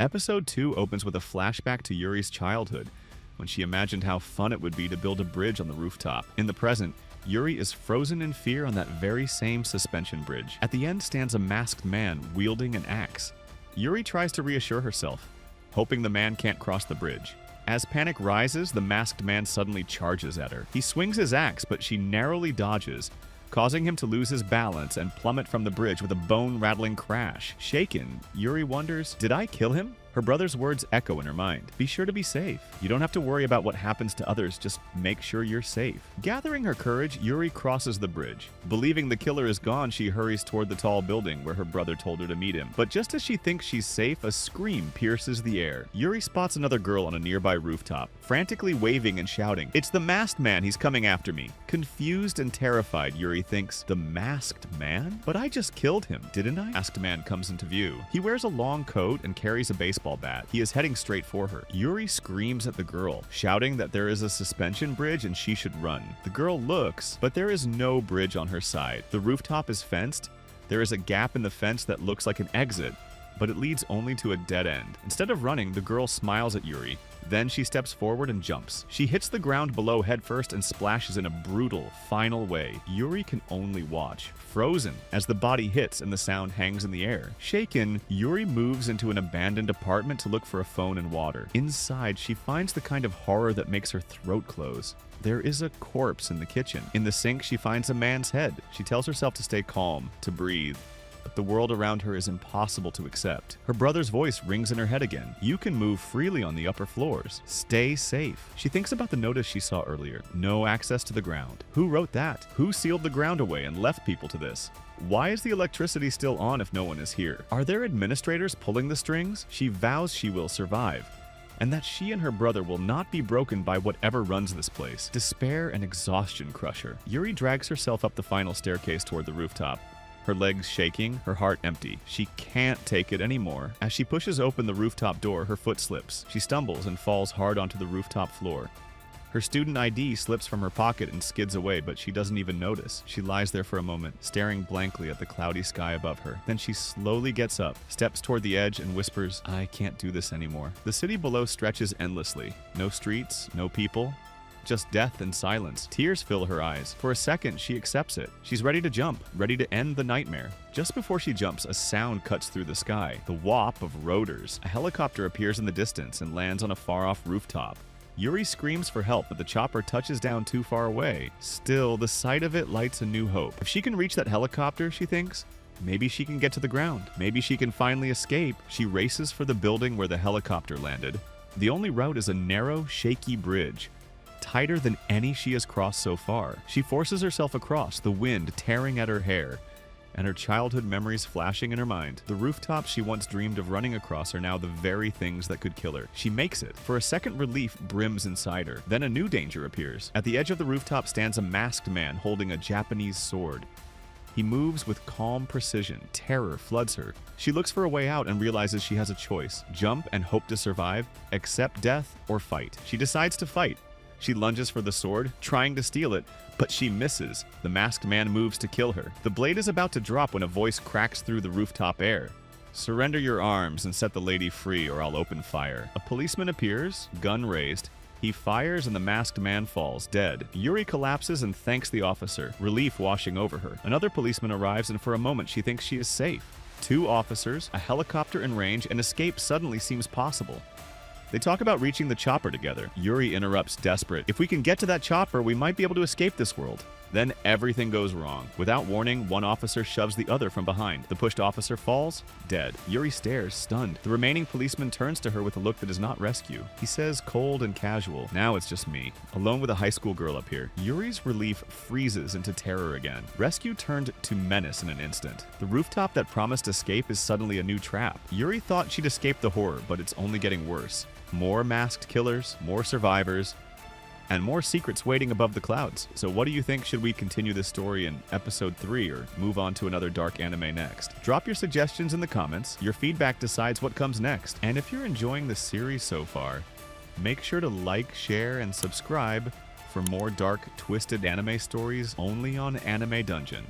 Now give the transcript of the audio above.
Episode 2 opens with a flashback to Yuri's childhood, when she imagined how fun it would be to build a bridge on the rooftop. In the present, Yuri is frozen in fear on that very same suspension bridge. At the end stands a masked man wielding an axe. Yuri tries to reassure herself, hoping the man can't cross the bridge. As panic rises, the masked man suddenly charges at her. He swings his axe, but she narrowly dodges, causing him to lose his balance and plummet from the bridge with a bone-rattling crash. Shaken, Yuri wonders, did I kill him? Her brother's words echo in her mind. Be sure to be safe. You don't have to worry about what happens to others, just make sure you're safe. Gathering her courage, Yuri crosses the bridge. Believing the killer is gone, she hurries toward the tall building where her brother told her to meet him. But just as she thinks she's safe, a scream pierces the air. Yuri spots another girl on a nearby rooftop, frantically waving and shouting, "It's the masked man, he's coming after me." Confused and terrified, Yuri thinks, the masked man? But I just killed him, didn't I? Masked man comes into view. He wears a long coat and carries a baseball bat. He is heading straight for her. Yuri screams at the girl, shouting that there is a suspension bridge and she should run. The girl looks, but there is no bridge on her side. The rooftop is fenced. There is a gap in the fence that looks like an exit, but it leads only to a dead end. Instead of running, the girl smiles at Yuri. Then she steps forward and jumps. She hits the ground below headfirst and splashes in a brutal, final way. Yuri can only watch, frozen, as the body hits and the sound hangs in the air. Shaken, Yuri moves into an abandoned apartment to look for a phone and water. Inside, she finds the kind of horror that makes her throat close. There is a corpse in the kitchen. In the sink, she finds a man's head. She tells herself to stay calm, to breathe. But the world around her is impossible to accept. Her brother's voice rings in her head again. You can move freely on the upper floors. Stay safe. She thinks about the notice she saw earlier. No access to the ground. Who wrote that? Who sealed the ground away and left people to this? Why is the electricity still on if no one is here? Are there administrators pulling the strings? She vows she will survive, and that she and her brother will not be broken by whatever runs this place. Despair and exhaustion crush her. Yuri drags herself up the final staircase toward the rooftop, her legs shaking, her heart empty. She can't take it anymore. As she pushes open the rooftop door, her foot slips. She stumbles and falls hard onto the rooftop floor. Her student ID slips from her pocket and skids away, but she doesn't even notice. She lies there for a moment, staring blankly at the cloudy sky above her. Then she slowly gets up, steps toward the edge, and whispers, I can't do this anymore. The city below stretches endlessly. No streets, no people. Just death and silence. Tears fill her eyes. For a second, she accepts it. She's ready to jump, ready to end the nightmare. Just before she jumps, a sound cuts through the sky. The whop of rotors. A helicopter appears in the distance and lands on a far-off rooftop. Yuri screams for help, but the chopper touches down too far away. Still, the sight of it lights a new hope. If she can reach that helicopter, she thinks, maybe she can get to the ground. Maybe she can finally escape. She races for the building where the helicopter landed. The only route is a narrow, shaky bridge, tighter than any she has crossed so far. She forces herself across, the wind tearing at her hair, and her childhood memories flashing in her mind. The rooftops she once dreamed of running across are now the very things that could kill her. She makes it. For a second, relief brims inside her. Then a new danger appears. At the edge of the rooftop stands a masked man holding a Japanese sword. He moves with calm precision. Terror floods her. She looks for a way out and realizes she has a choice: jump and hope to survive, accept death, or fight. She decides to fight. She lunges for the sword, trying to steal it, but she misses. The masked man moves to kill her. The blade is about to drop when a voice cracks through the rooftop air. Surrender your arms and set the lady free, or I'll open fire. A policeman appears, gun raised. He fires and the masked man falls, dead. Yuri collapses and thanks the officer, relief washing over her. Another policeman arrives, and for a moment she thinks she is safe. 2 officers, a helicopter in range, and escape suddenly seems possible. They talk about reaching the chopper together. Yuri interrupts, desperate. If we can get to that chopper, we might be able to escape this world. Then everything goes wrong. Without warning, one officer shoves the other from behind. The pushed officer falls, dead. Yuri stares, stunned. The remaining policeman turns to her with a look that is not rescue. He says, cold and casual, now it's just me, alone with a high school girl up here. Yuri's relief freezes into terror again. Rescue turned to menace in an instant. The rooftop that promised escape is suddenly a new trap. Yuri thought she'd escape the horror, but it's only getting worse. More masked killers, more survivors, and more secrets waiting above the clouds. So what do you think? Should we continue this story in episode 3 or move on to another dark anime next? Drop your suggestions in the comments. Your feedback decides what comes next. And if you're enjoying the series so far, make sure to like, share, and subscribe for more dark, twisted anime stories only on Anime Dungeon.